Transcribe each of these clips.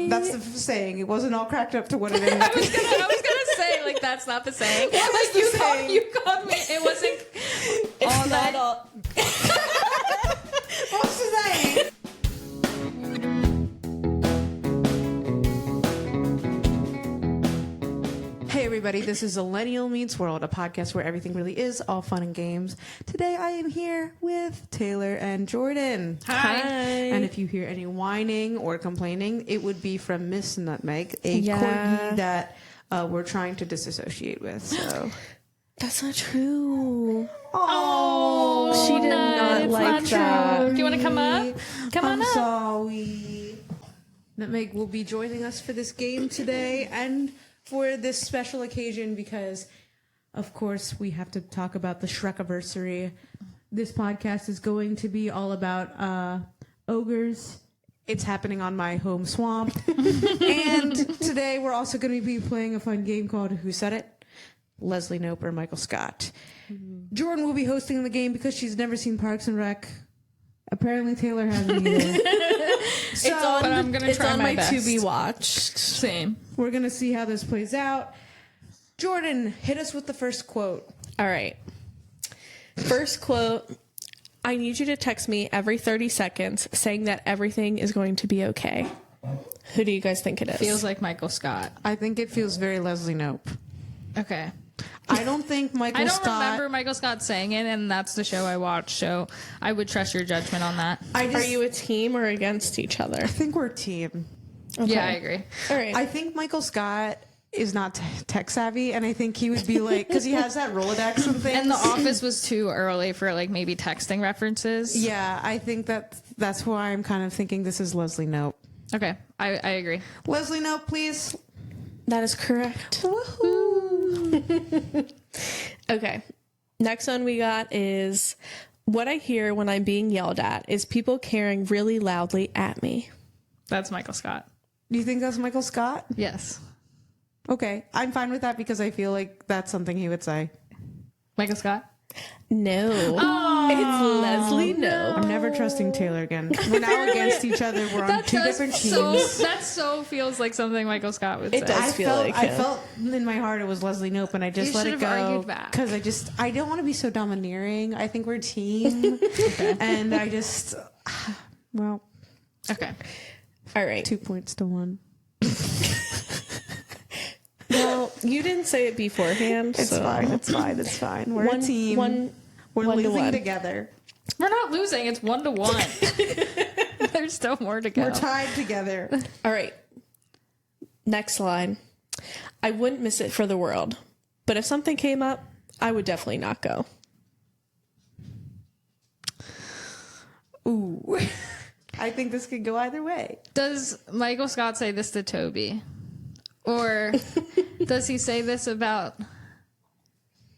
That's the saying. It wasn't all cracked up to what it is. I was gonna say, like, that's not the saying. What was the saying? You called me. It wasn't all that. What's the saying? Hey everybody, this is Zillennial Meets World, a podcast where everything really is all fun and games. Today I am here with Taylor and Jordan. Hi. And if you hear any whining or complaining, it would be from Miss Nutmeg, a corgi that we're trying to disassociate with. So That's not true. Oh, she did not like that. True. Do you want to come up? Come on up. Sorry. Nutmeg will be joining us for this game today and for this special occasion because, of course, we have to talk about the Shrekiversary. This podcast is going to be all about ogres. It's happening on my home swamp. And today we're also going to be playing a fun game called Who Said It? Leslie Knope or Michael Scott. Jordan will be hosting the game because she's never seen Parks and Rec. Apparently Taylor hasn't either. But I'm gonna try on my best. to be watched. Same. We're going to see how this plays out. Jordan, hit us with the first quote. All right. First quote. I need you to text me every 30 seconds saying that everything is going to be okay. Who do you guys think it is? Feels like Michael Scott. I think it feels very Leslie Knope. Okay. I don't think Michael I don't Scott... remember Michael Scott saying it, and that's the show I watched, so I would trust your judgment on that. Are you a team or against each other? I think we're a team. Okay. Yeah, I agree. All right. I think Michael Scott is not tech savvy, and I think he would be like... Because he has that Rolodex and things. And The Office was too early for, like, maybe texting references. Yeah, I think that's why I'm kind of thinking this is Leslie Knope. Okay, I agree. Leslie Knope, please. That is correct. Woohoo! Okay. Next one we got is what I hear when I'm being yelled at is people caring really loudly at me. That's Michael Scott. Do you think that's Michael Scott? Yes. Okay, I'm fine with that because I feel like that's something he would say. Michael Scott? No. It's Leslie Knope. I'm never trusting Taylor again. We're now against each other. We're on two different teams. That so feels like something Michael Scott would say. It does. I felt in my heart it was Leslie Knope, and I just You let should it have go argued back. because I don't want to be so domineering. I think we're a team, and I just well, Okay. All right. 2 points to 1. Well, you didn't say it beforehand. It's so. fine. It's fine. It's fine. We're a team. We're one to losing one. together. We're not losing. It's 1-1. There's still more to go. We're tied together. All right. Next line. I wouldn't miss it for the world. But if something came up, I would definitely not go. Ooh, I think this could go either way. Does Michael Scott say this to Toby? Or does he say this about...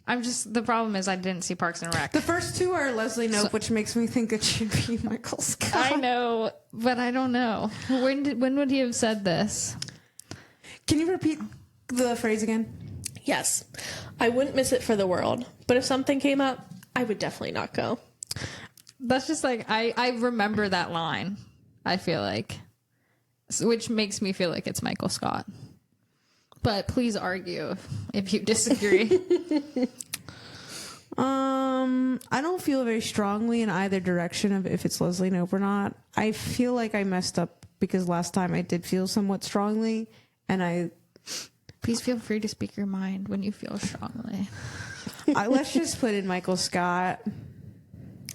the problem is I didn't see Parks and Rec. The first two are Leslie Knope, which makes me think it should be Michael Scott. I know, but I don't know. When would he have said this? Can you repeat the phrase again? Yes. I wouldn't miss it for the world. But if something came up, I would definitely not go. That's just like, I remember that line, I feel like. Which makes me feel like it's Michael Scott. But please argue if you disagree. I don't feel very strongly in either direction of if it's Leslie Knope or not. I feel like I messed up because last time I did feel somewhat strongly, and Please feel free to speak your mind when you feel strongly. let's just put in Michael Scott.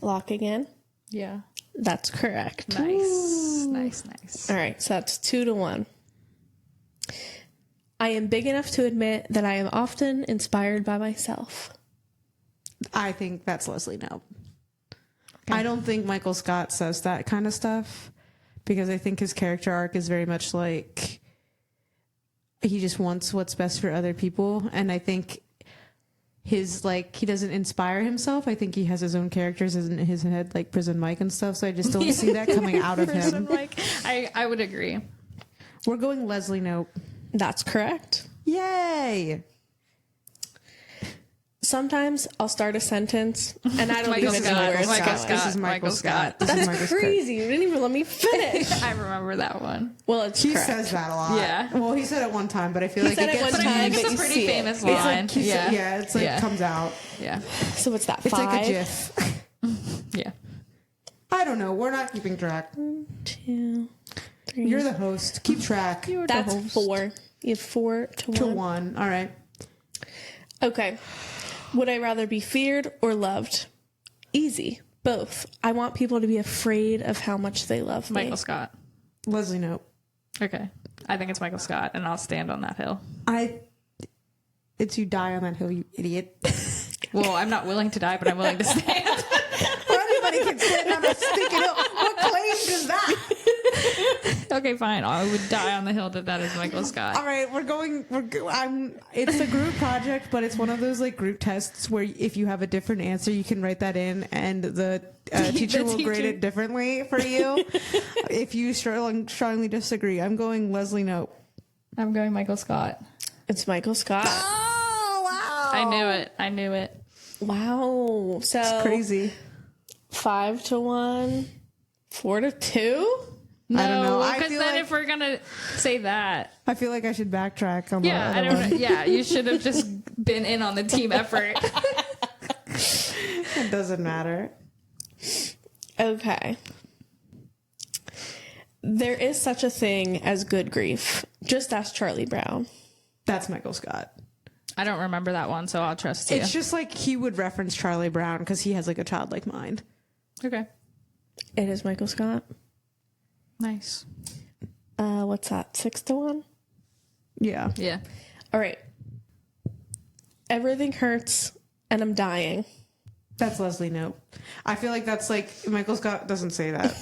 Locking in? Yeah. That's correct. Nice. Nice. All right. So that's 2-1. I am big enough to admit that I am often inspired by myself. I think that's Leslie Knope. Okay. I don't think Michael Scott says that kind of stuff because I think his character arc is very much like he just wants what's best for other people, and I think he doesn't inspire himself. I think he has his own characters in his head, like Prison Mike and stuff. So I just don't see that coming out of him. I would agree. We're going Leslie Knope. That's correct. Yay! sometimes I'll start a sentence and I don't Michael even Scott. know where it's Michael going. Scott. This is Michael Scott. This is That's Michael Scott. crazy. You didn't even let me finish. I remember that one. Well, it's He correct. says that a lot. Yeah. Well, he said it one time, but I feel like said it it gets one But I time, think but it's a you pretty see it. famous It's line. yeah, it's like Yeah. comes out. Yeah. So what's that? It's 5, like a GIF. Yeah. I don't know. We're not keeping track. 2, 3. You're the host. Keep track. That's 4. You have 4 to 1. To 1. All right. Okay. Would I rather be feared or loved? Easy. Both. I want people to be afraid of how much they love me. Michael Scott. Leslie Knope. Okay. I think it's Michael Scott, and I'll stand on that hill. It's you die on that hill, you idiot. Well, I'm not willing to die, but I'm willing to stand. Well, anybody can stand on a stinking hill. What claim is that? Okay, fine. I would die on the hill that is Michael Scott. All right, it's a group project, but it's one of those like group tests where if you have a different answer, you can write that in, and the teacher will grade it differently for you. If you strongly disagree, I'm going Leslie Knope. I'm going Michael Scott. It's Michael Scott. Oh wow! I knew it. Wow. So It's crazy. 5 to 1, 4 to 2. No, I don't know. I because feel then like- if we're gonna say that, I feel like I should backtrack on yeah, the I other don't one. know. Yeah, you should have just been in on the team effort. It doesn't matter. Okay. There is such a thing as good grief. Just ask Charlie Brown. That's Michael Scott. I don't remember that one, so I'll trust you. It's just like he would reference Charlie Brown because he has like a childlike mind. Okay. It is Michael Scott. Nice. What's that? 6 to 1? Yeah. Yeah. All right. Everything hurts and I'm dying. That's Leslie Knope. I feel like that's like Michael Scott doesn't say that.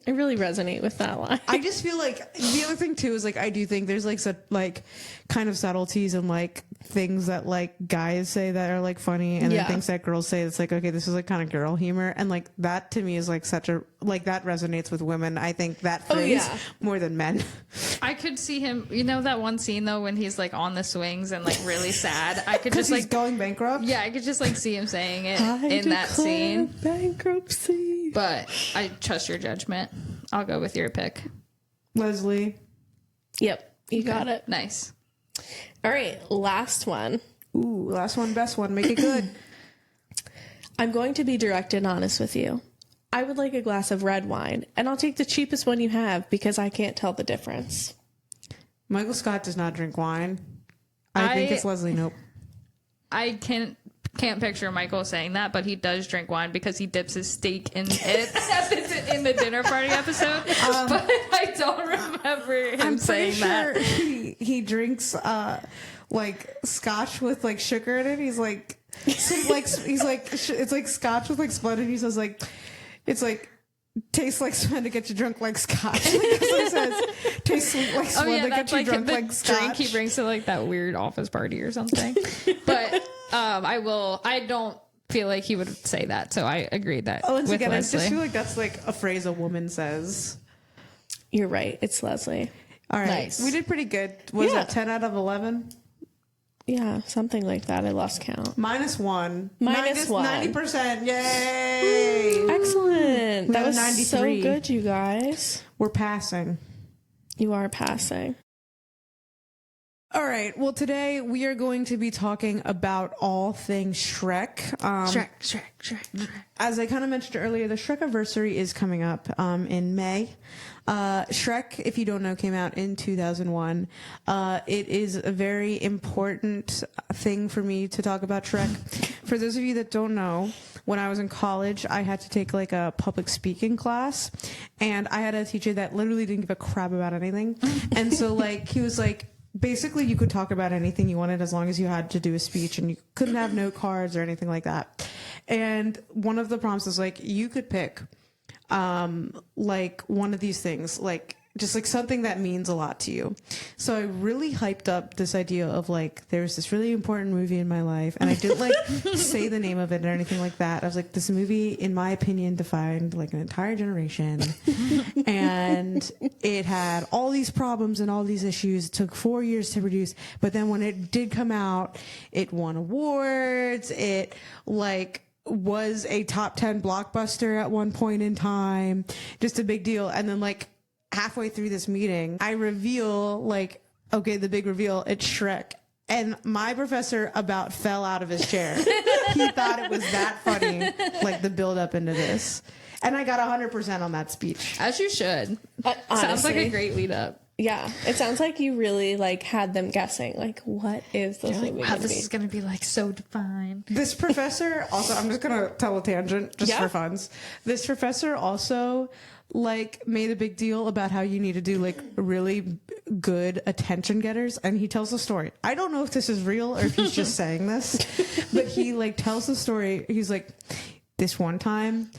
I really resonate with that line. I just feel like the other thing too is like I do think there's like like kind of subtleties and like things that like guys say that are like funny and Yeah. then things that girls say that's like okay this is like kind of girl humor and like that to me is like such a like that resonates with women. I think that phrase yeah. more than men. I could see him. You know that one scene though when he's like on the swings and like really sad. I could Because just he's like going bankrupt. yeah, I could just like see him saying it I in that declare scene. bankruptcy. But I trust your judgment. I'll go with your pick. Leslie. Yep, you got it. Nice. All right, last one. Ooh, last one, best one. Make it good. I'm going to be direct and honest with you. I would like a glass of red wine, and I'll take the cheapest one you have because I can't tell the difference. Michael Scott does not drink wine. I think it's Leslie Knope. I can't picture Michael saying that, but he does drink wine because he dips his steak in it in the dinner party episode. But I don't remember him I'm saying pretty that. sure he drinks like scotch with like sugar in it. He's like he's like it's like scotch with like Splenda. And he says like it's like tastes like Splenda to get you drunk like scotch. Like, it says tastes sweet like Splenda Oh yeah, to that's get you like drunk the like drink scotch. he brings to like that weird office party or something. But I don't feel like he would say that, so I agree that Once with again, I Leslie. just feel like that's like a phrase a woman says. You're right. It's Leslie. All right, Nice. we did pretty good. What is Yeah. that? 10 out of 11. Yeah, something like that. I lost count. -1. Minus 1. 90%. Yay! Excellent. That have was so 93. good, you guys. We're passing. You are passing. All right. Well, today we are going to be talking about all things Shrek. Shrek. As I kind of mentioned earlier, the Shrekiversary is coming up in May. Shrek, if you don't know, came out in 2001. It is a very important thing for me to talk about Shrek. For those of you that don't know, when I was in college, I had to take like a public speaking class, and I had a teacher that literally didn't give a crap about anything. And so like he was like, basically you could talk about anything you wanted as long as you had to do a speech, and you couldn't have note cards or anything like that. And one of the prompts was like, you could pick like one of these things, like just like something that means a lot to you. So I really hyped up this idea of like, there's this really important movie in my life, and I didn't like say the name of it or anything like that. I was like, this movie, in my opinion, defined like an entire generation, and it had all these problems and all these issues. It took 4 years to produce, but then when it did come out, it won awards. It like was a top 10 blockbuster at one point in time, just a big deal. And then like halfway through this meeting, I reveal like, okay, the big reveal, it's Shrek. And my professor about fell out of his chair. He thought it was that funny, like the build up into this. And I got 100% on that speech. As you should. Sounds like a great lead up. Yeah, it sounds like you really like had them guessing, like, what is this movie? Wow, this is going to be like so defined. This professor also, I'm just going to tell a tangent just for funs. This professor also like made a big deal about how you need to do like really good attention getters. And he tells a story. I don't know if this is real or if he's just saying this, but he like tells the story. He's like, this one time,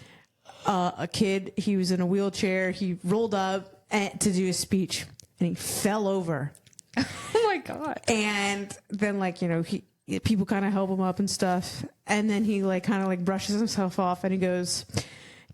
a kid, he was in a wheelchair. He rolled up to do a speech. And he fell over. Oh my God. And then like, you know, people kind of help him up and stuff. And then he like kind of like brushes himself off and he goes,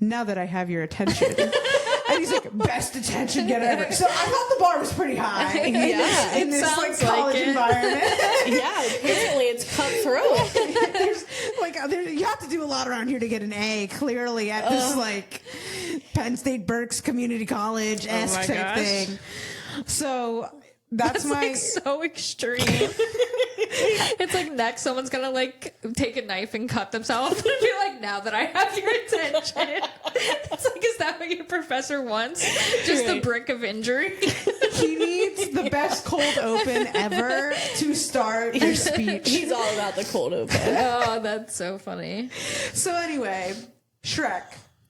now that I have your attention. And he's like, best attention getter ever. So I thought the bar was pretty high. In this like college environment. Yeah, apparently it's cutthroat. There's like, you have to do a lot around here to get an A, clearly, at this like Penn State Berks Community College-esque type thing. So that's my like so extreme. It's like next someone's gonna like take a knife and cut themselves and be like, now that I have your attention. It's like, is that what your professor wants? Just the brick of injury? He needs the best cold open ever to start your speech. He's all about the cold open. Oh, that's so funny. So anyway, Shrek.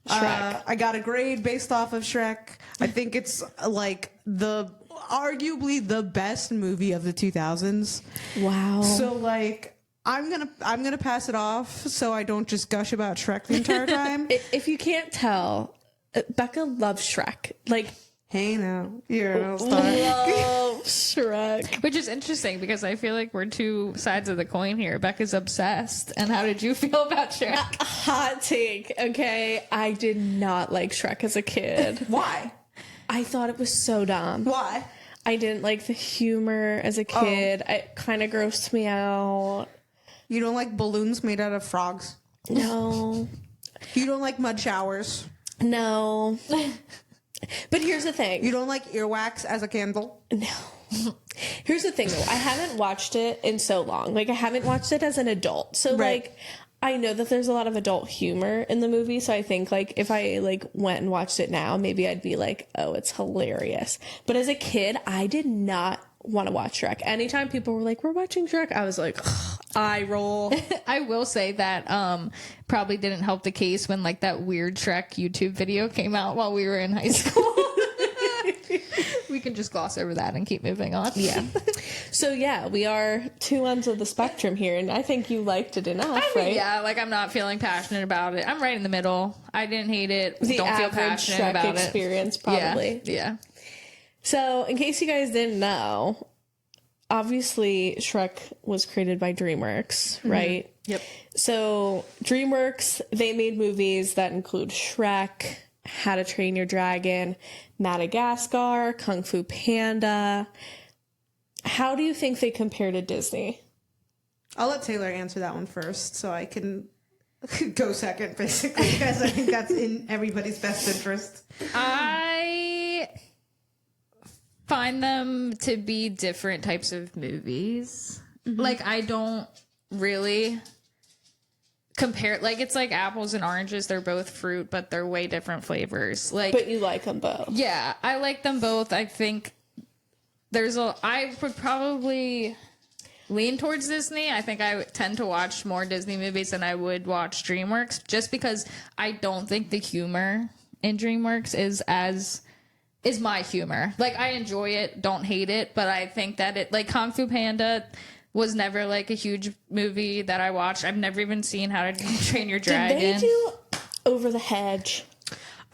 I got a grade based off of Shrek. I think it's like arguably the best movie of the 2000s. Wow. So like I'm gonna pass it off so I don't just gush about Shrek the entire time. If you can't tell, Becca loves Shrek. Like, hey now, you're an all-star. love Shrek. Which is interesting because I feel like we're two sides of the coin here. Becca's obsessed. And how did you feel about Shrek? Hot take, okay? I did not like Shrek as a kid. Why? I thought it was so dumb. Why? I didn't like the humor as a kid. It kind of grossed me out. You don't like balloons made out of frogs? No. You don't like mud showers? No. But here's the thing. You don't like earwax as a candle? No. Here's the thing, though. I haven't watched it in so long. Like, I haven't watched it as an adult. So, like, I know that there's a lot of adult humor in the movie. So I think, like, if I, like, went and watched it now, maybe I'd be like, oh, it's hilarious. But as a kid, I did not want to watch Shrek. Anytime people were like, we're watching Shrek, I was like, eye roll. I will say that probably didn't help the case when like that weird Shrek YouTube video came out while we were in high school. We can just gloss over that and keep moving on. Yeah. So yeah, we are two ends of the spectrum here, and I think you liked it enough, right? Yeah, like I'm not feeling passionate about it. I'm right in the middle. I didn't hate it. The Don't feel average passionate Shrek about experience, it. probably. Yeah. So, in case you guys didn't know, obviously Shrek was created by DreamWorks, right? Yep. So, DreamWorks, they made movies that include Shrek, How to Train Your Dragon, Madagascar, Kung Fu Panda. How do you think they compare to Disney? I'll let Taylor answer that one first so I can go second, basically, because I think that's in everybody's best interest. I find them to be different types of movies. Like, I don't really compare, like, it's like apples and oranges. They're both fruit, but they're way different flavors. Like, But you like them both. yeah, I like them both. I think I would probably lean towards Disney. I think I tend to watch more Disney movies than I would watch DreamWorks, just because I don't think the humor in DreamWorks is my humor. Like, I enjoy it, don't hate it, but I think that it, like, Kung Fu Panda was never like a huge movie that I watched. I've never even seen How to Train Your Dragon. Did they do Over the Hedge?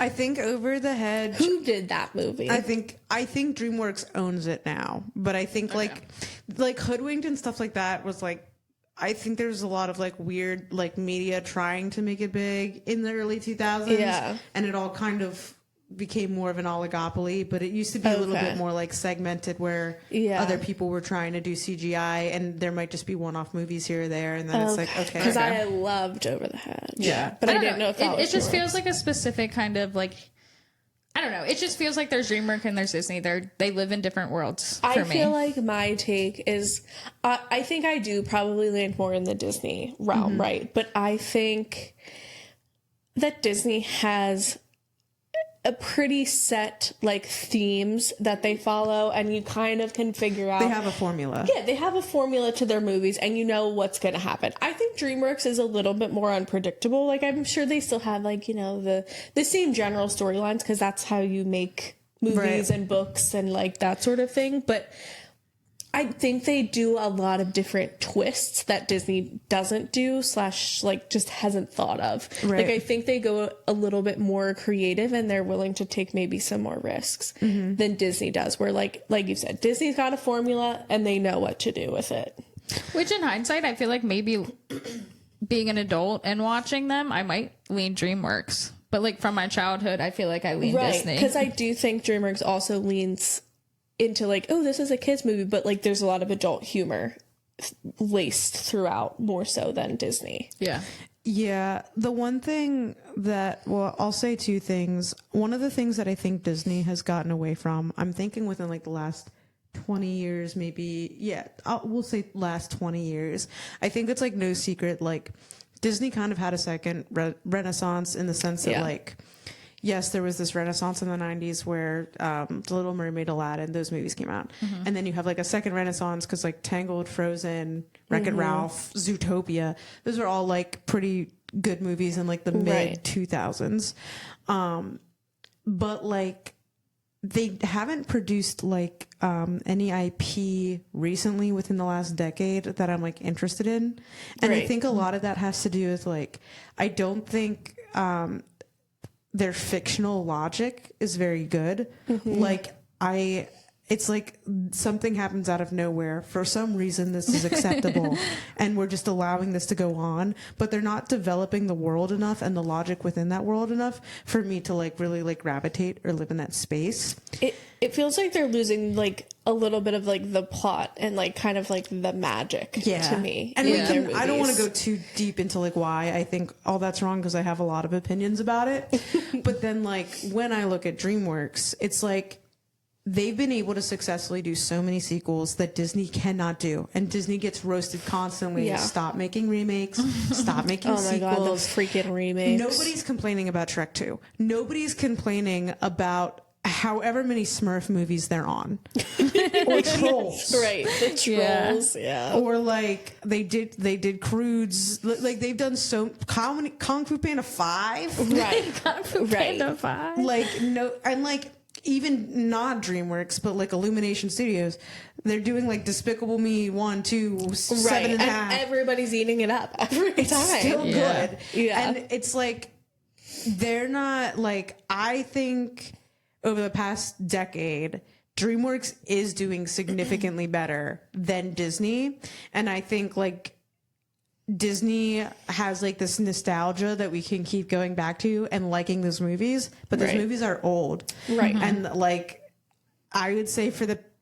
I think Over the Hedge. Who did that movie? I think DreamWorks owns it now, but I think like Hoodwinked and stuff like that was like, I think there's a lot of like weird like media trying to make it big in the early 2000s, Yeah. and it all kind of became more of an oligopoly, but it used to be a little bit more like segmented where other people were trying to do CGI, and there might just be one-off movies here or there, and then it's like, okay. Because I loved Over the Hedge. But I didn't know if that was it just yours. feels like a specific kind of like, I don't know. It just feels like there's DreamWorks and there's Disney. They live in different worlds for I me. feel like my take is, I think I do probably land more in the Disney realm, right? But I think that Disney has a pretty set like themes that they follow, and you kind of can figure out. They have a formula. Yeah, they have a formula to their movies, and you know what's going to happen. I think DreamWorks is a little bit more unpredictable. Like, I'm sure they still have like, you know, the same general storylines, because that's how you make movies and books and like that sort of thing. But I think they do a lot of different twists that Disney doesn't do / like just hasn't thought of. Right. Like, I think they go a little bit more creative, and they're willing to take maybe some more risks than Disney does, where like you said, Disney's got a formula and they know what to do with it. Which in hindsight, I feel like maybe being an adult and watching them, I might lean DreamWorks. But like from my childhood, I feel like I lean Disney. Because I do think DreamWorks also leans into like, oh, this is a kid's movie, but like there's a lot of adult humor laced throughout more so than Disney. Yeah, the one thing that, well, I'll say two things. One of the things that I think Disney has gotten away from, I'm thinking within like the last 20 years, maybe, we'll say last 20 years. I think it's like no secret, like Disney kind of had a second renaissance in the sense that like, yes, there was this renaissance in the 90s where The Little Mermaid, Aladdin, those movies came out. And then you have like a second renaissance because like Tangled, Frozen, Wreck-It Ralph, Zootopia, those are all like pretty good movies in like the mid 2000s. But like they haven't produced like any IP recently within the last decade that I'm like interested in. And I think a lot of that has to do with like, I don't think their fictional logic is very good. Like it's like something happens out of nowhere. For some reason, this is acceptable and we're just allowing this to go on, but they're not developing the world enough and the logic within that world enough for me to like really like gravitate or live in that space. It feels like they're losing like a little bit of like the plot and like kind of like the magic to me. And I don't want to go too deep into like why I think all that's wrong, because I have a lot of opinions about it. But then like when I look at DreamWorks, it's like they've been able to successfully do so many sequels that Disney cannot do. And Disney gets roasted constantly. Stop making remakes. Stop making sequels. God, the freaking remakes. Nobody's complaining about Shrek 2. Nobody's complaining about however many Smurf movies they're on. Or Trolls. Right. The Trolls. Yeah. Or like they did Croods. Like they've done so Kung Fu Panda 5. Right. Kung Fu Panda 5. Like no, and like even not DreamWorks, but like Illumination Studios, they're doing like Despicable Me 1, 2, 7 and a half. And everybody's eating it up every time. Still good. Yeah. And it's like they're not like, I think over the past decade, DreamWorks is doing significantly better than Disney. And I think like Disney has like this nostalgia that we can keep going back to and liking those movies, but those movies are old. Right. And like, I would say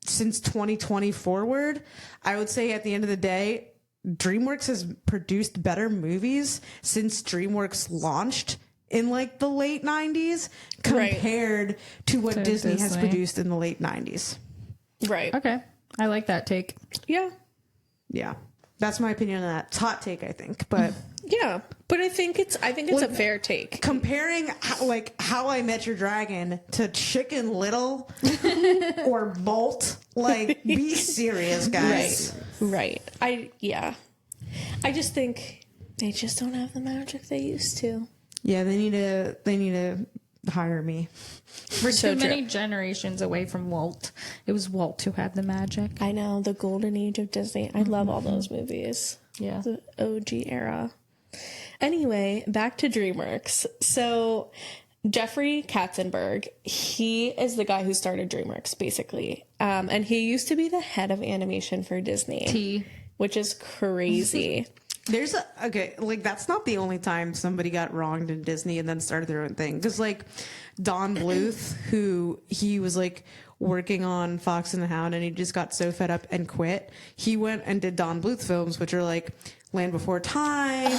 since 2020 forward, I would say at the end of the day, DreamWorks has produced better movies since DreamWorks launched in like the late 90s compared to what Disney has produced in the late 90s. Right. Okay. I like that take. Yeah. Yeah. That's my opinion on that. It's hot take, I think, but yeah, but I think it's a fair take. Comparing How I Met Your Dragon to Chicken Little or Bolt, like be serious, guys. Right. I just think they just don't have the magic they used to. Yeah, they need to hire me. We're too many generations away from Walt. It was Walt who had the magic. I know, the golden age of Disney. I love all those movies. Yeah. The OG era. Anyway, back to DreamWorks. So Jeffrey Katzenberg, he is the guy who started DreamWorks, basically. And he used to be the head of animation for Disney, which is crazy. There's that's not the only time somebody got wronged in Disney and then started their own thing. Because like Don Bluth, he was like working on Fox and the Hound, and he just got so fed up and quit. He went and did Don Bluth films, which are like Land Before Time,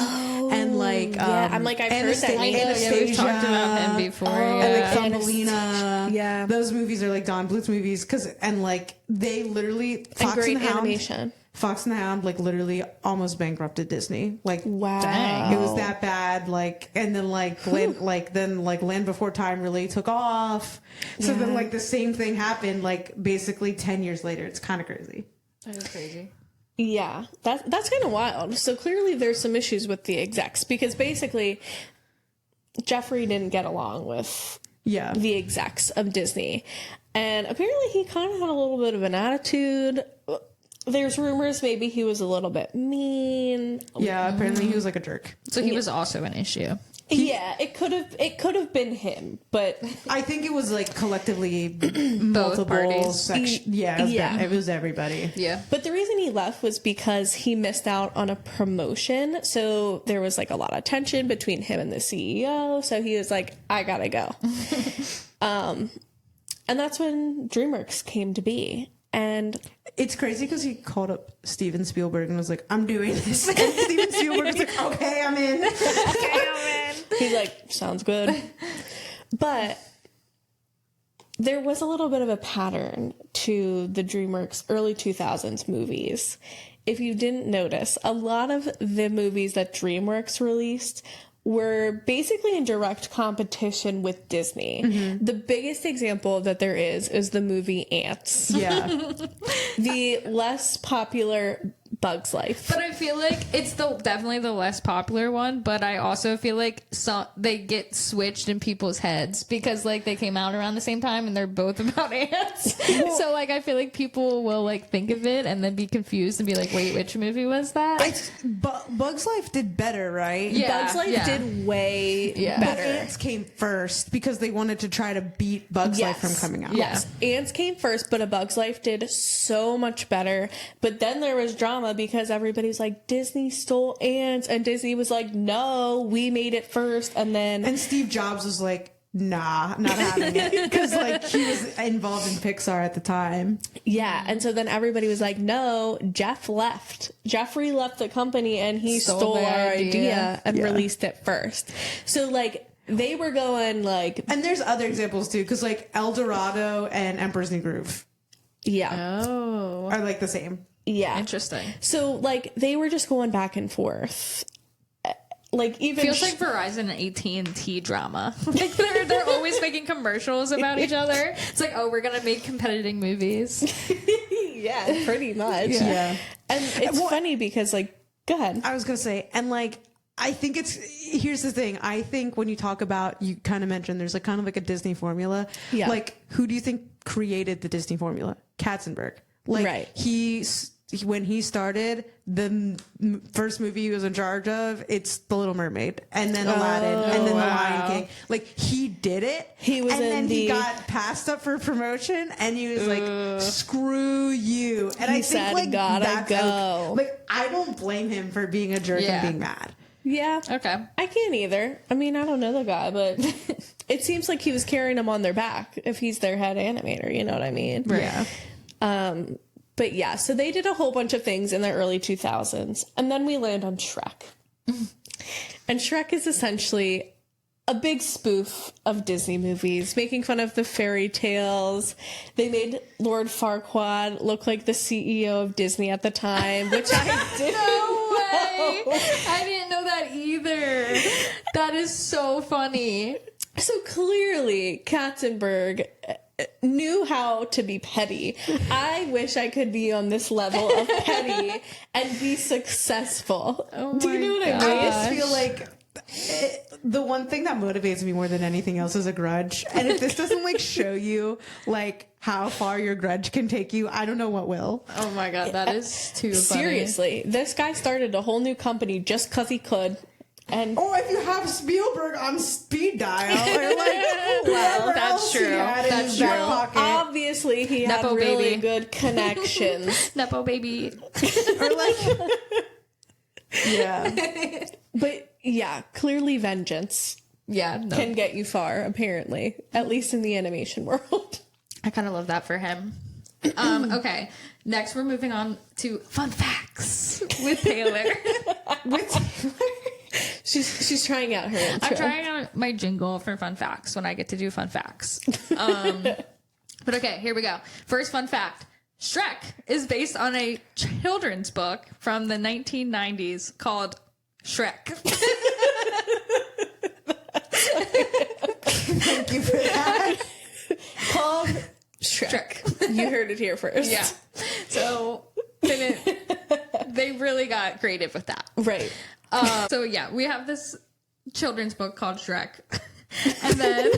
and like I'm like, I've heard that name. We've talked about him before. And like Thumbelina. Yeah. Those movies are like Don Bluth movies, and like they literally Fox and the Hound, animation. Fox and the Hound like literally almost bankrupted Disney. Like Wow. Dang. it was that bad. Like, and then Land Before Time really took off. So then like the same thing happened like basically 10 years later. It's kind of crazy. That is crazy. Yeah, that's kind of wild. So clearly there's some issues with the execs, because basically Jeffrey didn't get along with the execs of Disney. And apparently he kind of had a little bit of an attitude. There's rumors maybe he was a little bit mean. Yeah, apparently he was like a jerk. So he was also an issue. It could have been him, but I think it was like collectively Both multiple parties. sections. Yeah, it was everybody. Yeah. But the reason he left was because he missed out on a promotion. So there was like a lot of tension between him and the CEO. So he was like, I gotta go. And that's when DreamWorks came to be. And it's crazy because he called up Steven Spielberg and was like, I'm doing this. And Steven Spielberg was like, okay, I'm in. he's like, sounds good. But there was a little bit of a pattern to the DreamWorks early 2000s movies. If you didn't notice, a lot of the movies that DreamWorks released were basically in direct competition with Disney. Mm-hmm. The biggest example that there is the movie Ants. Yeah. The less popular Bug's Life. But I feel like it's definitely the less popular one, but I also feel like they get switched in people's heads because like they came out around the same time and they're both about ants. So like I feel like people will like think of it and then be confused and be like, wait, which movie was that? Bug's Life did better, right? Yeah. Bugs Life did way better. But Ants came first because they wanted to try to beat Bug's Life from coming out. Yes. Ants came first, but A Bug's Life did so much better. But then there was drama because everybody was like, Disney stole Ants, and Disney was like, no, we made it first. And Steve Jobs was like, nah, not having it, because like he was involved in Pixar at the time. Yeah, and so then everybody was like, no, Jeffrey left the company and he stole our idea and released it first. So like they were going like, and there's other examples too, because like El Dorado and Emperor's New Groove are like the same. Yeah. Interesting. So like they were just going back and forth. Like even feels like Verizon and AT&T drama. Like they're always making commercials about each other. It's like, oh, we're gonna make competing movies. Yeah, pretty much. Yeah. And it's funny because like, go ahead. I was gonna say, and like I think here's the thing. I think when you talk about, you kind of mentioned there's like kind of like a Disney formula. Yeah. Like who do you think created the Disney formula? Katzenberg. Like right. When he started, the first movie he was in charge of, it's The Little Mermaid, and then Aladdin, and then The Lion King. Like he did it. He was, and then he got passed up for promotion, and he was like, "Screw you!" And I think like gotta go. Okay. Like I don't blame him for being a jerk and being mad. Yeah. Okay. I can't either. I mean, I don't know the guy, but it seems like he was carrying them on their back if he's their head animator. You know what I mean? Right. Yeah. But yeah, so they did a whole bunch of things in the early 2000s. And then we land on Shrek. And Shrek is essentially a big spoof of Disney movies, making fun of the fairy tales. They made Lord Farquaad look like the CEO of Disney at the time, which I didn't know. I didn't know that either. That is so funny. So clearly, Katzenberg knew how to be petty. I wish I could be on this level of petty and be successful. Do you know what I mean? I just feel like the one thing that motivates me more than anything else is a grudge. And if this doesn't like show you like how far your grudge can take you, I don't know what will. Oh my God, that is too funny. Seriously, this guy started a whole new company just because he could. And Or if you have Spielberg on speed dial, or like Well, whoever that's else he true. had in That's his true. back well, pocket. obviously he had Nepo really baby. good connections. Nepo baby. Or like, yeah. But yeah, clearly vengeance Yeah, no. can get you far, apparently. At least in the animation world. I kind of love that for him. Okay, next we're moving on to fun facts with Taylor. She's trying out her intro. I'm trying out my jingle for fun facts when I get to do fun facts. But okay, here we go. First fun fact. Shrek is based on a children's book from the 1990s called Shrek. Thank you for that. Called Shrek. You heard it here first. Yeah. So they really got creative with that. Right. So yeah, we have this children's book called Shrek. And then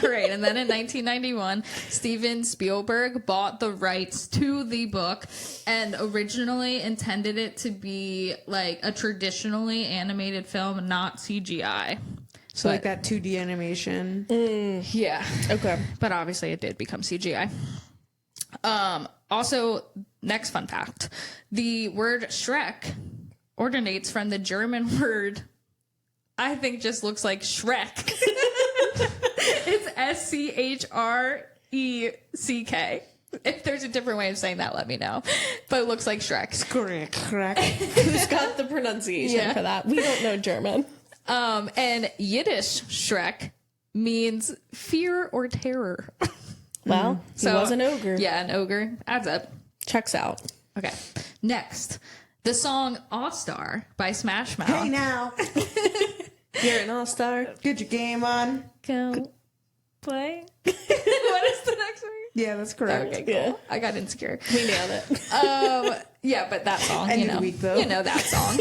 all right, and then in 1991, Steven Spielberg bought the rights to the book and originally intended it to be like a traditionally animated film, not CGI. So like that 2D animation. Yeah. Okay. But obviously it did become CGI. Also, next fun fact. The word Shrek originates from the German word, I think just looks like Shrek. It's SCHRECK. If there's a different way of saying that, let me know. But it looks like Shrek. Correct. Who's got the pronunciation Yeah. for that? We don't know German. And Yiddish Shrek means fear or terror. Well, he was an ogre. Yeah, an ogre. Adds up. Checks out. Okay. Next, the song All Star by Smash Mouth. Hey now, You're an all-star. get your game on. Go play. What is the next word? Yeah, that's correct. Okay, cool. Yeah. I got insecure. We nailed it. Yeah, but that song, End you of the know, week, though. you know that song.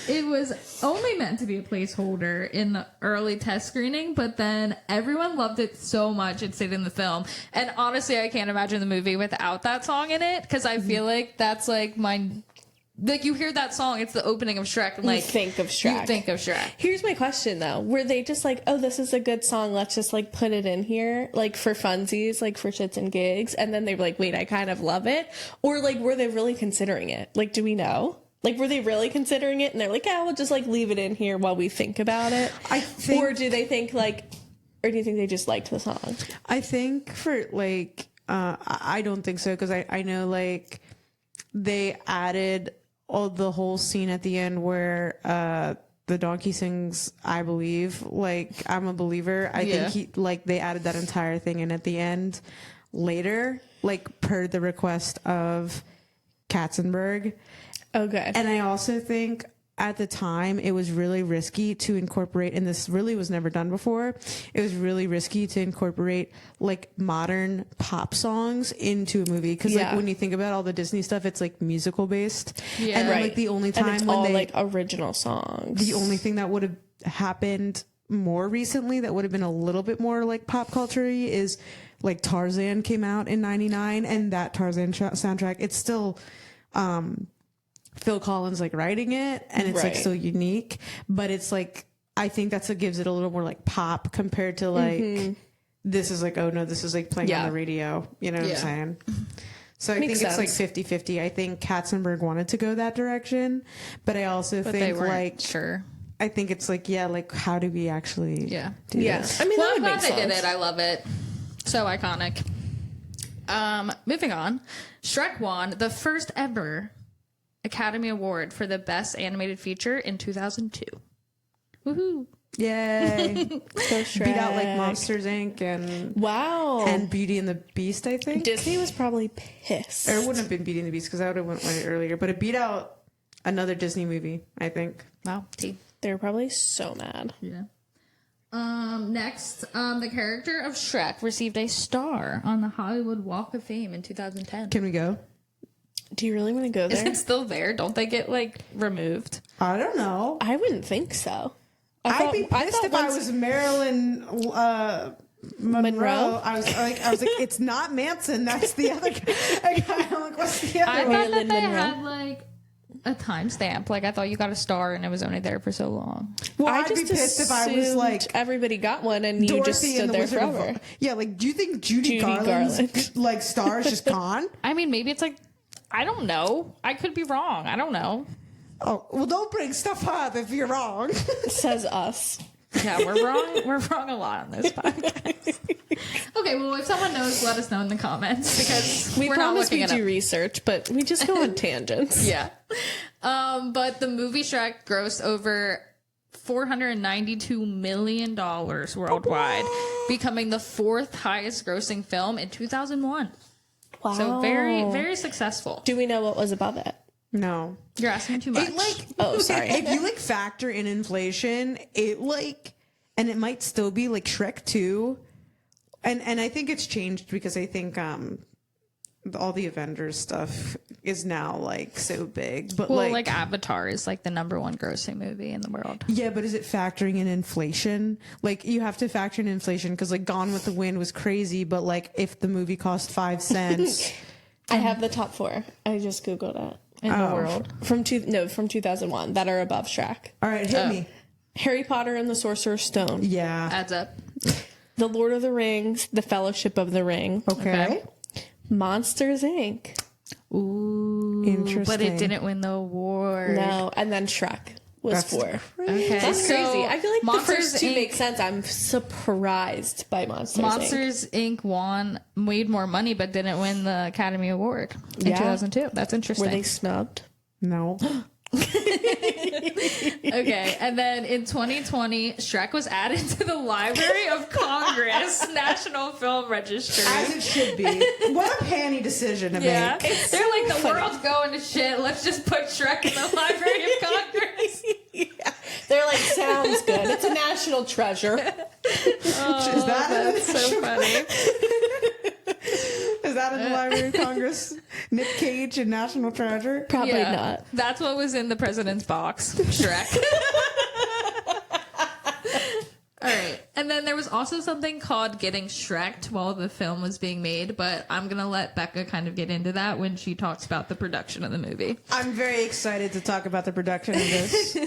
It was only meant to be a placeholder in the early test screening, but then everyone loved it so much it stayed in the film. And honestly, I can't imagine the movie without that song in it, because I feel like that's like like you hear that song, it's the opening of Shrek, and like You think of Shrek. You think of Shrek. Here's my question, though. Were they just like, oh, this is a good song, let's just like put it in here, like for funsies, like for shits and gigs, and then they were like, wait, I kind of love it? Or like, were they really considering it? Like, do we know? Like, were they really considering it? And they're like, yeah, we'll just like leave it in here while we think about it. I think- Or do they think like, or do you think they just liked the song? I think for like, I don't think so, because I know like they added the whole scene at the end where the donkey sings "I Believe," like I'm a believer. I think they added that entire thing in at the end later, like per the request of Katzenberg. Okay. And I also think at the time it was really risky to incorporate, and this really was never done before, it was really risky to incorporate like modern pop songs into a movie, because like when you think about all the Disney stuff, it's like musical based. Yeah. And then, Right. like the only and time it's when all they like original songs. the only thing that would have happened more recently that would have been a little bit more like pop culture-y is like Tarzan came out in 99, and that Tarzan soundtrack, it's still Phil Collins like writing it, and it's like Right. so unique, but it's like I think that's what gives it a little more like pop compared to like this is like, oh no, this is like playing on the radio, you know what I'm saying? So I Makes think it's like sense. 50-50. I think Katzenberg wanted to go that direction, but I also But they think weren't like sure. I think it's like, yeah, like how do we actually do Yeah. this? I mean, Well, that I'm would glad make they did sense. it. I love it. So iconic. Moving on. Shrek won the first ever Academy Award for the Best Animated Feature in 2002. Woohoo. Yay. So Beat out like Shrek. Monsters Inc. Wow. and Beauty and the Beast, I think. Disney was probably pissed. Or it wouldn't have been Beauty and the Beast, because I would have went way earlier, but it beat out another Disney movie, I think. Wow. T. They were probably so mad. Yeah. Next, the character of Shrek received a star on the Hollywood Walk of Fame in 2010. Can we go? Do you really want to go Is there? it still there? Don't they get like removed? I don't know. I wouldn't think so. I'd be I pissed thought if I once- was Marilyn Monroe? I was like, it's not Manson. That's the other guy. I'm like, what's the other I one? thought that Marilyn they Monroe. had like a timestamp. Like I thought you got a star and it was only there for so long. Well, I I'd be just pissed if I was assumed like everybody got one and you just Dorothy stood and the there Wizard forever. of Yeah, like, do you think Judy Garland. Garland's like star is just gone? I mean, maybe it's like, I don't know. I could be wrong. I don't know. Oh, well, don't bring stuff up if you're wrong. Says us. Yeah, we're wrong. We're wrong a lot on this podcast. Okay, well, if someone knows, let us know in the comments because We we're not promise looking we it up. do research, but we just go on tangents. Yeah. But the movie Shrek grossed over $492 million worldwide, becoming the 4th highest grossing film in 2001. Wow. So very, very successful. Do we know what was above it? No. You're asking too much. It like Oh, sorry. if you like factor in inflation, it like and it might still be like Shrek 2. And I think it's changed because I think all the Avengers stuff is now like so big. But well, like Avatar is like the #1 grossing movie in the world. yeah, but is it factoring in inflation? Like you have to factor in inflation because like Gone with the Wind was crazy, but like if the movie cost 5 cents I have the top 4. I just Googled it. In the world. From 2001 that are above Shrek. all right, hit me. Harry Potter and the Sorcerer's Stone. Yeah. Adds up. The Lord of the Rings, The Fellowship of the Ring. Okay. Monsters Inc. Ooh. Interesting. But it didn't win the award. No, and then Shrek was That's 4. Okay. That's so crazy. I feel like Monsters the first 2 Inc. make sense. I'm surprised by Monsters Inc. Monsters Inc. made more money, but didn't win the Academy Award in Yeah. 2002. That's interesting. Were they snubbed? No. Okay, and then in 2020, Shrek was added to the Library of Congress National Film Registry. As it should be. What a panty decision to Yeah, make. they're like, the world's going to shit. Let's just put Shrek in the Library of Congress. Yeah. They're like, sounds good. It's a national treasure. Is that That's so funny. Is that in the Library of Congress? Nick Cage and National Treasure? Probably Yeah, not. That's what was in the president's box. Shrek. All right. And then there was also something called getting Shreked while the film was being made, but I'm going to let Becca kind of get into that when she talks about the production of the movie. I'm very excited to talk about the production of this.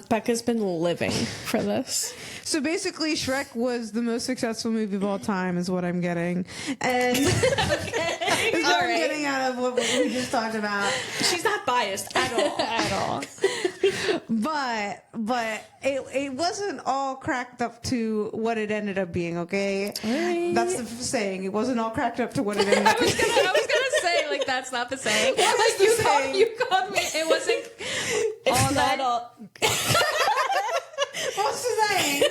Becca's been living for this. So basically, Shrek was the most successful movie of all time, is what I'm getting. And is what I'm getting out of what we just talked about. She's not biased at all. At all. But it wasn't all cracked up to what it ended up being, okay? Right. That's the saying. It wasn't all cracked up to what it ended up being. I was gonna say, like, that's not the saying. What is Like, the you saying? called me. It wasn't It's all not that. all. What's the saying?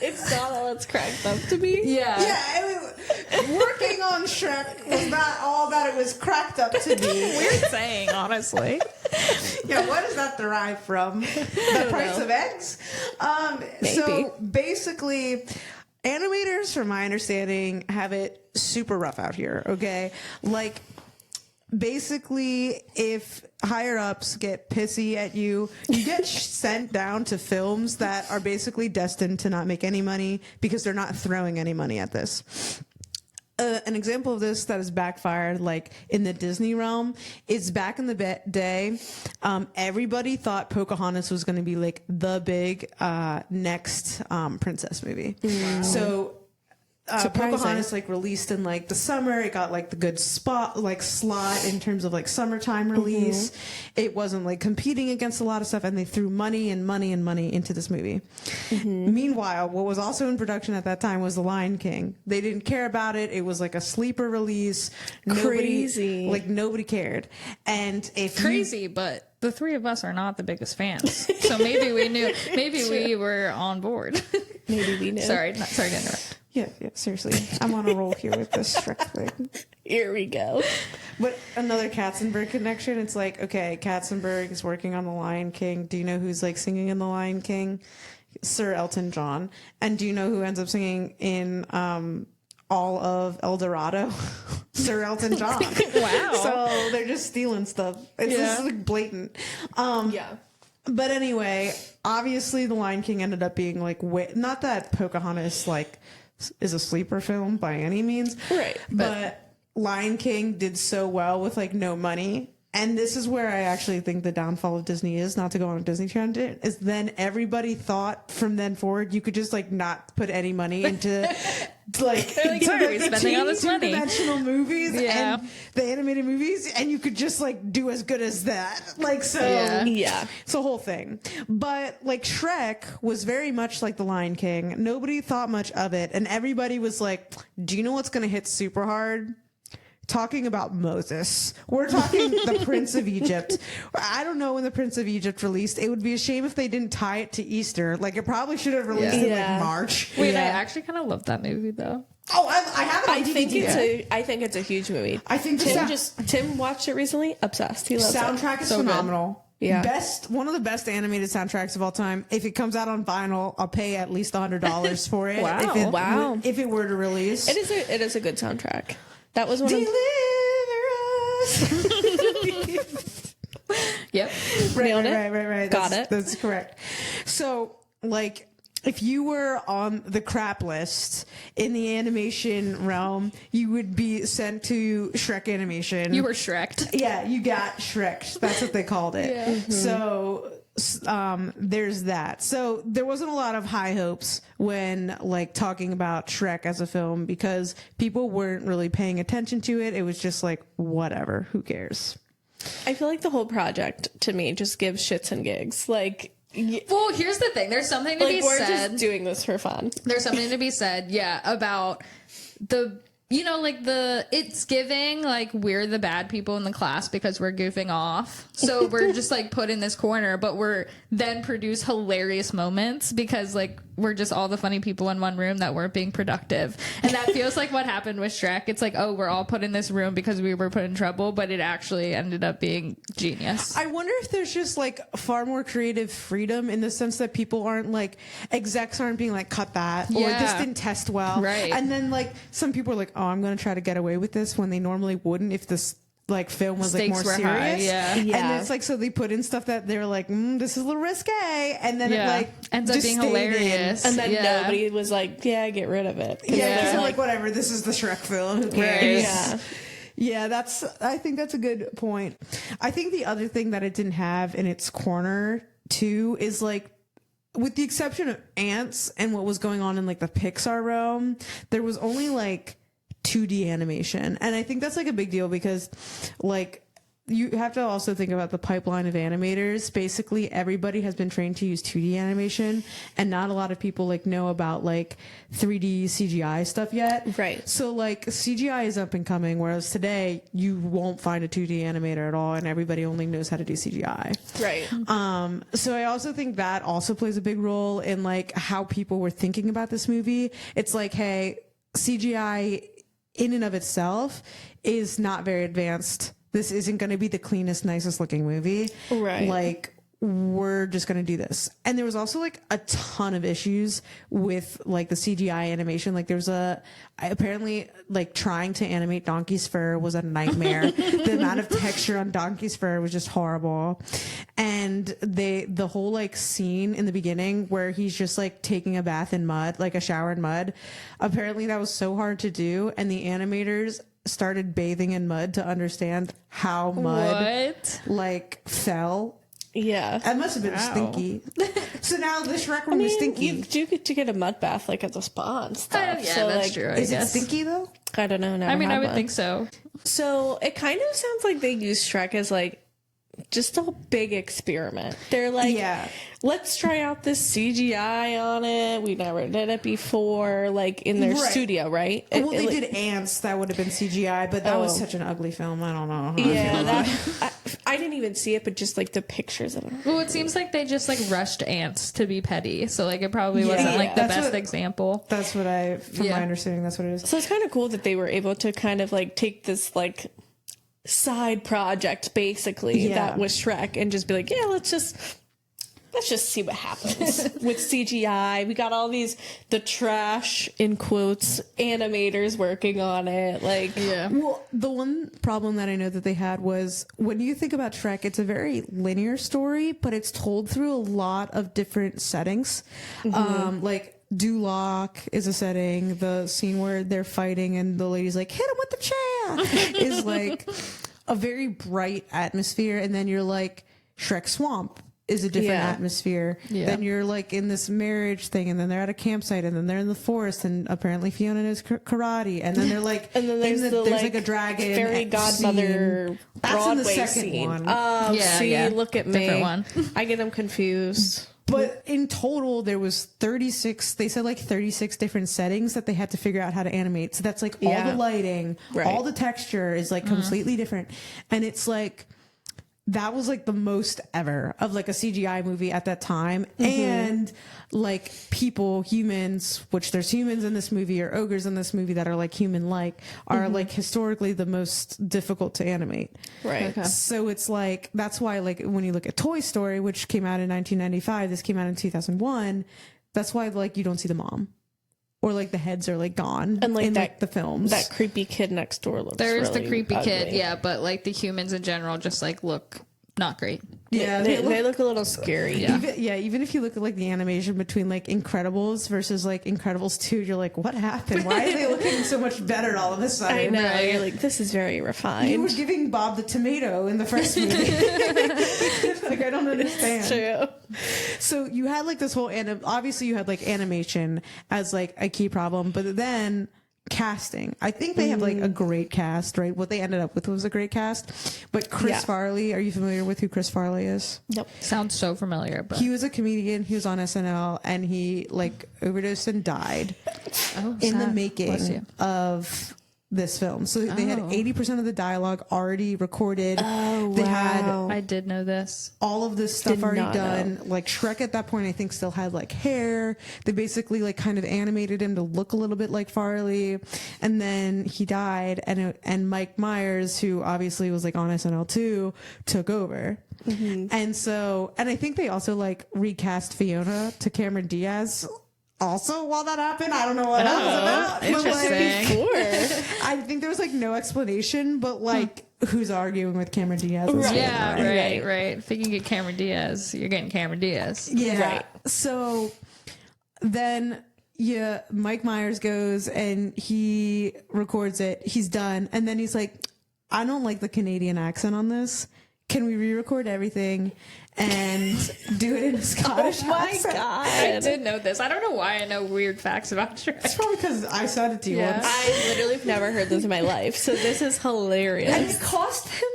It's not all it's cracked up to be. Yeah. Yeah, working on Shrek was not all that it was cracked up to be. Weird saying, honestly. Yeah, what does that derive from? The price of eggs? So basically, animators, from my understanding, have it super rough out here, okay? Like, basically, if higher ups get pissy at you, you get sent down to films that are basically destined to not make any money because they're not throwing any money at this. An example of this that has backfired, like in the Disney realm, is back in the day, everybody thought Pocahontas was going to be like the big next princess movie. So Pocahontas like released in like the summer. It got like the good slot in terms of like summertime release. It wasn't like competing against a lot of stuff, and they threw money into this movie. Meanwhile, what was also in production at that time was The Lion King. They didn't care about it. It was like a sleeper release. Crazy. Nobody cared. And if Crazy, but the three of us are not the biggest fans. So maybe we knew. Maybe we were on board. Maybe we knew. Sorry to interrupt. Yeah, seriously. I'm on a roll here with this Shrek thing. Here we go. But another Katzenberg connection, it's like, okay, Katzenberg is working on The Lion King. Do you know who's like singing in The Lion King? Sir Elton John. And do you know who ends up singing in all of El Dorado? Sir Elton John. Wow. So they're just stealing stuff. It's just like blatant. Yeah. But anyway, obviously The Lion King ended up being like, not that Pocahontas like is a sleeper film by any means. Right. But Lion King did so well with like no money. And this is where I actually think the downfall of Disney is, not to go on a Disney tangent, is then everybody thought from then forward you could just like not put any money into like, like, why are we spending all this money? Two-dimensional movies Yeah. and the animated movies, and you could just like do as good as that. Like, so Yeah. it's a whole thing. But like Shrek was very much like the Lion King. Nobody thought much of it, and everybody was like, do you know what's going to hit super hard? Talking about Moses. We're talking the Prince of Egypt. I don't know when the Prince of Egypt released. It would be a shame if they didn't tie it to Easter. Like, it probably should have released in like March. Wait, I actually kind of love that movie though. Oh, I have it on DVD. I think it's a huge movie. I think Tim watched it recently. Obsessed. He loves it. Soundtrack is So good. phenomenal. Yeah. One of the best animated soundtracks of all time. If it comes out on vinyl, I'll pay at least $100 for it. Wow. If it were to release. It is a good soundtrack. That was one of Deliver us. Yep. Nailed it. Right. Got it. That's correct. So, like, if you were on the crap list in the animation realm, you would be sent to Shrek Animation. You were Shrek'd. Yeah, you got Shrek. That's what they called it. Yeah. So there's that. So there wasn't a lot of high hopes when like talking about Shrek as a film because people weren't really paying attention to it. It was just like, whatever, who cares? I feel like the whole project to me just gives shits and gigs. Like, Well, here's the thing. There's something to be we're said. just doing this for fun. There's something to be said, yeah, about the, you know, like it's giving, like, we're the bad people in the class because we're goofing off. So we're just, like, put in this corner, but we're then produce hilarious moments because, like, we're just all the funny people in one room that weren't being productive. And that feels like what happened with Shrek. It's like, oh, we're all put in this room because we were put in trouble, but it actually ended up being genius. I wonder if there's just like far more creative freedom in the sense that people aren't like, execs aren't being like, cut that, or Yeah. this didn't test well. Right. And then like some people are like, oh, I'm going to try to get away with this when they normally wouldn't if this like film was like Stakes more were serious. high, yeah. And Yeah. it's like, so they put in stuff that they're like, this is a little risque. And then it like ends up just being stayed in. hilarious. And then Yeah. nobody was like, yeah, get rid of it. 'Cause Yeah, they're they're like, whatever, this is the Shrek film. Who cares? Right. Yeah. Yeah, I think that's a good point. I think the other thing that it didn't have in its corner too is like, with the exception of Ants and what was going on in like the Pixar realm, there was only like 2D animation. And I think that's like a big deal because like you have to also think about the pipeline of animators. Basically, everybody has been trained to use 2D animation, and not a lot of people like know about like 3D CGI stuff yet. Right. So like CGI is up and coming, whereas today you won't find a 2D animator at all, and everybody only knows how to do CGI. Right. So I also think that also plays a big role in like how people were thinking about this movie. It's like, hey, CGI in and of itself is not very advanced. This isn't going to be the cleanest, nicest looking movie. Right. Like, we're just going to do this. And there was also like a ton of issues with like the CGI animation. Like there's apparently like trying to animate Donkey's fur was a nightmare. The amount of texture on Donkey's fur was just horrible. And the whole like scene in the beginning where he's just like taking a bath in mud, like a shower in mud. Apparently that was so hard to do. And the animators started bathing in mud to understand how mud like fell. Yeah. That must have been stinky. So now the Shrek room is stinky. You do get to get a mud bath like as a spa and stuff. Yeah, so, that's like, true. I Is it guess. stinky though? I don't know. I mean, I would think so. So it kind of sounds like they use Shrek as like just a big experiment. They're like, Yeah. let's try out this CGI on it. We never did it before, like in their Right. studio, right? Well, they like- did Ants. That would have been CGI, but that was Oh. such an ugly film. I don't know. how I feel Yeah, about it. I didn't even see it, but just like the pictures of it. Well, it seems like they just like rushed Ants to be petty. So like it probably wasn't like the That's best what- example. That's what from Yeah. my understanding, that's what it is. So it's kind of cool that they were able to kind of like take this like side project basically Yeah. that was Shrek and just be like, yeah, let's just see what happens with CGI. We got all the trash in quotes animators working on it. Like, Yeah. Well, the one problem that I know that they had was when you think about Shrek, it's a very linear story, but it's told through a lot of different settings. Like Duloc is a setting. The scene where they're fighting and the lady's like, hit him with the chair is like a very bright atmosphere. And then you're like, Shrek Swamp is a different atmosphere. Yeah. Then you're like in this marriage thing, and then they're at a campsite, and then they're in the forest, and apparently Fiona knows karate, and then they're like, And then there's there's like a dragon fairy godmother scene. That's Broadway in the second scene. one. Oh, Yeah, see, yeah. look at me. Different one. I get them confused. But in total, there was 36, they said like 36 different settings that they had to figure out how to animate. So that's like all Yeah. the lighting, Right. all the texture is like completely different. And it's like, that was like the most ever of like a CGI movie at that time. And like people, humans, which there's humans in this movie or ogres in this movie that are like human-like, are like historically the most difficult to animate. Right. Okay. So it's like, that's why like when you look at Toy Story, which came out in 1995, this came out in 2001, that's why like you don't see the mom. Or like the heads are like gone And like in that, like the films. that creepy kid next door looks There is really the creepy kid, ugly. yeah, but like the humans in general just like look not great. yeah, They look a little scary. Yeah. Even if you look at like the animation between like Incredibles versus like Incredibles 2, you're like, what happened? Why are they looking so much better all of a sudden? I know. Right. You're like, this is very You were refined. giving Bob the tomato in the first movie. Like, I don't understand. True. So you had like this whole obviously you had like animation as like a key problem, but then casting. I think they have like a great cast, right? What they ended up with was a great cast. But Chris Yeah. Farley, are you familiar with who Chris Farley is? Nope. Sounds so familiar, but He was a comedian. He was on SNL, and he like overdosed and died in the Bless making you. of this film. So they had Oh. 80% of the dialogue already recorded. Oh, They had wow. I did know this. all of this stuff Did already not done. Like Shrek at that point, I think still had like hair. They basically like kind of animated him to look a little bit like Farley. And then he died, and Mike Myers, who obviously was like on SNL too, took over. And so, and I think they also like recast Fiona to Cameron Diaz. Also, while that happened, I don't know what that was about. But, like, Interesting. I think there was like no explanation, but like who's arguing with Cameron Diaz? and stuff like Yeah, that. right. If you can get Cameron Diaz, you're getting Cameron Diaz. Yeah. Right. So then Mike Myers goes and he records it. He's done. And then he's like, I don't like the Canadian accent on this. Can we re-record everything and do it in a Scottish accent? I did know this. I don't know why I know weird facts about Shrek. It's probably because I said it to you Yeah. once. I literally have never heard this in my life, so this is hilarious. And it cost him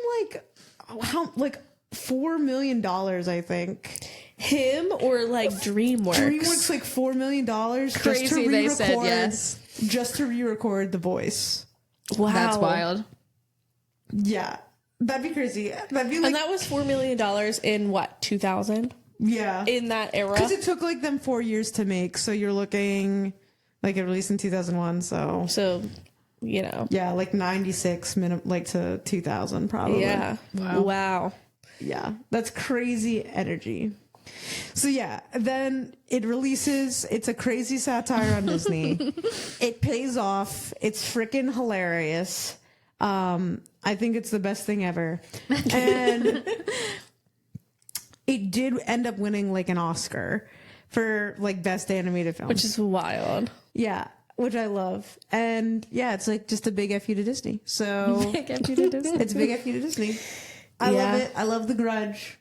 like $4 million, I think. Him or like DreamWorks? DreamWorks like $4 million just to Crazy, they said re-record, yes. just to re-record the voice. Wow, That's wild. Yeah, that'd be crazy. That'd be like, And that was $4 million in what, 2000? yeah, In that era? because it took like them 4 years to make. So you're looking like it released in 2001. So So, you know. yeah, like 96 like to 2000 probably. Yeah. Wow. Yeah, that's crazy energy. So yeah, then it releases. It's a crazy satire on Disney. It pays off. It's freaking hilarious. I think it's the best thing ever. And it did end up winning like an Oscar for like best animated film. Which is wild. Yeah, which I love. And yeah, it's like just a big F you to Disney. So it's a big F you to Disney. I love it. I love The Grudge.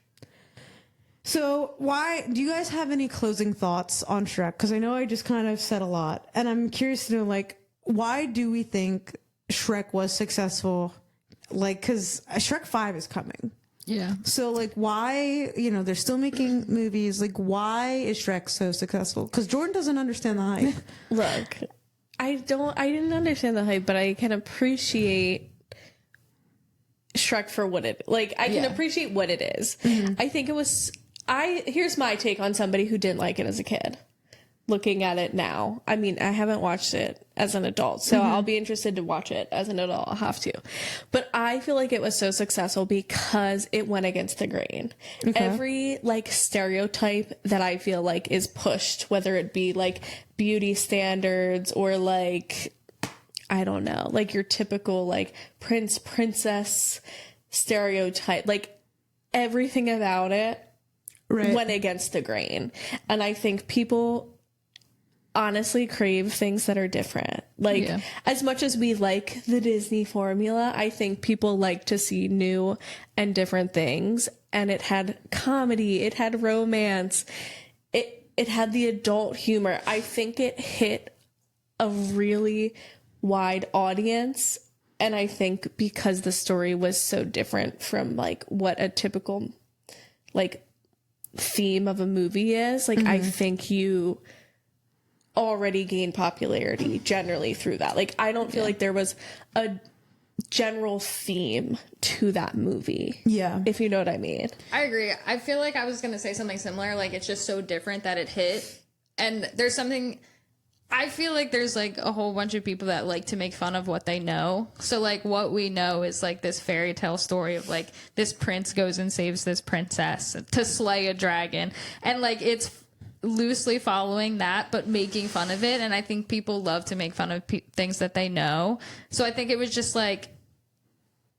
So why do you guys have any closing thoughts on Shrek? Because I know I just kind of said a lot, and I'm curious to know, like, why do we think Shrek was successful? Like, because Shrek 5 is coming. Yeah. So, like, why, they're still making movies. Like, why is Shrek so successful? Because Jordan doesn't understand the hype. Look, I didn't understand the hype, but I can appreciate Shrek for what it, like, I can appreciate what it is. I think it was, here's my take on somebody who didn't like it as a kid. Looking at it now. I mean, I haven't watched it as an adult, so I'll be interested to watch it as an adult. I'll have to. But I feel like it was so successful because it went against the grain. Every like stereotype that I feel like is pushed, whether it be like beauty standards or like, I don't know, like your typical like princess stereotype, like everything about it Right. went against the grain. And I think people honestly crave things that are different. Like, as much as we like the Disney formula, I think people like to see new and different things. And it had comedy, it had romance, it had the adult humor. I think it hit a really wide audience. And I think because the story was so different from like what a typical like theme of a movie is, like I think you already gained popularity generally through that. Like I don't feel like there was a general theme to that movie. Yeah. If you know what I mean. I agree. I feel like I was going to say something similar. Like, it's just so different that it hit. And there's something, I feel like there's like a whole bunch of people that like to make fun of what they know. So like what we know is like this fairy tale story of like this prince goes and saves this princess to slay a dragon. And like it's loosely following that, but making fun of it. And I think people love to make fun of things that they know. So I think it was just like,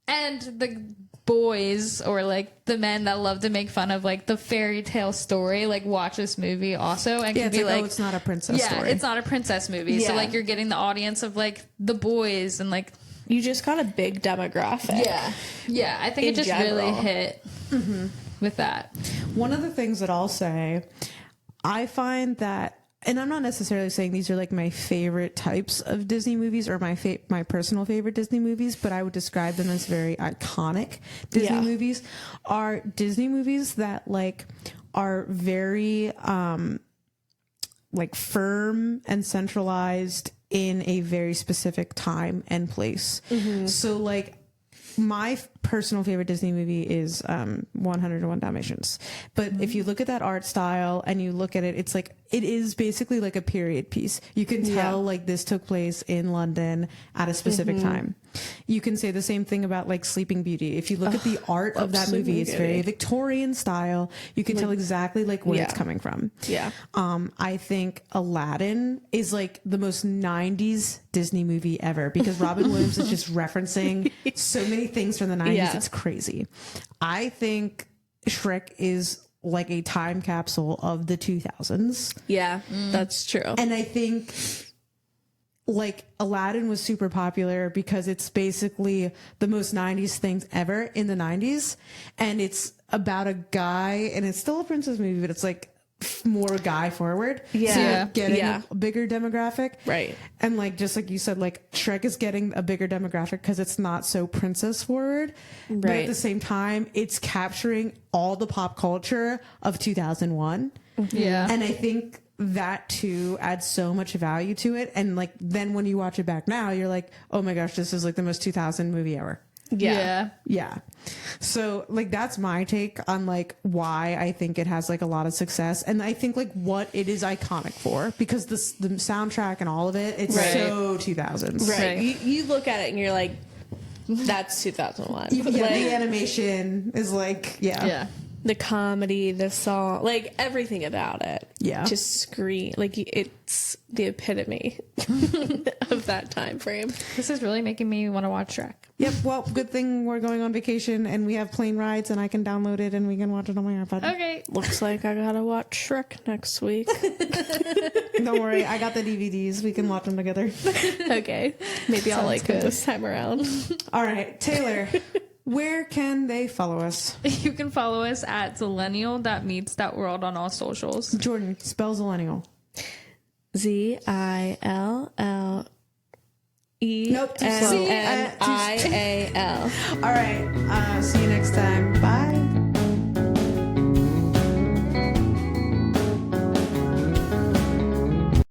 and the boys or like the men that love to make fun of like the fairy tale story like watch this movie also and can be like, oh, it's not a princess story. it's not a princess movie. So like you're getting the audience of like the boys and like You just got a big demographic. Yeah, I think In it just general. really hit with that. One of the things that I'll say, I find that, and I'm not necessarily saying these are like my favorite types of Disney movies or my personal favorite Disney movies, but I would describe them as very iconic Disney movies, are Disney movies that like are very like firm and centralized in a very specific time and place. So like my personal favorite Disney movie is 101 Dalmatians. But if you look at that art style and you look at it, it's like, it is basically like a period piece. You can tell like this took place in London at a specific time. You can say the same thing about like Sleeping Beauty. If you look at the art of that movie, it's very Victorian style. You can tell exactly like where it's coming from. I think Aladdin is like the most 90s Disney movie ever because Robin Williams is just referencing so many things from the 90s. It's crazy. I think Shrek is like a time capsule of the 2000s. Yeah, that's true. And I think like Aladdin was super popular because it's basically the most 90s things ever in the 90s. And it's about a guy, and it's still a princess movie, but it's like more guy forward. So you're getting a bigger demographic. Right. And like, just like you said, like Shrek is getting a bigger demographic because it's not so princess forward. Right. But at the same time, it's capturing all the pop culture of 2001. Yeah. And I think that too adds so much value to it. And like, then when you watch it back now, you're like, oh my gosh, this is like the most 2000 movie ever. Yeah. So like that's my take on like why I think it has like a lot of success, and I think like what it is iconic for, because the soundtrack and all of it, it's so 2000s. Right. You look at it and you're like, that's 2001. Yeah, Like, the animation is like the comedy, the song, like everything about it. Just scream like it's the epitome of that time frame. This is really making me want to watch Shrek. Yep. Well, good thing we're going on vacation and we have plane rides and I can download it and we can watch it on my iPad. Okay. Looks like I gotta watch Shrek next week. Don't worry, I got the DVDs. We can watch them together. Okay. Maybe I'll like it this time around. All right, Taylor, where can they follow us? You can follow us at Zillennial.meets.world on all socials. Jordan, spell Zillennial. ZILLENNIAL. Nope, too slow. All All right, see you next time.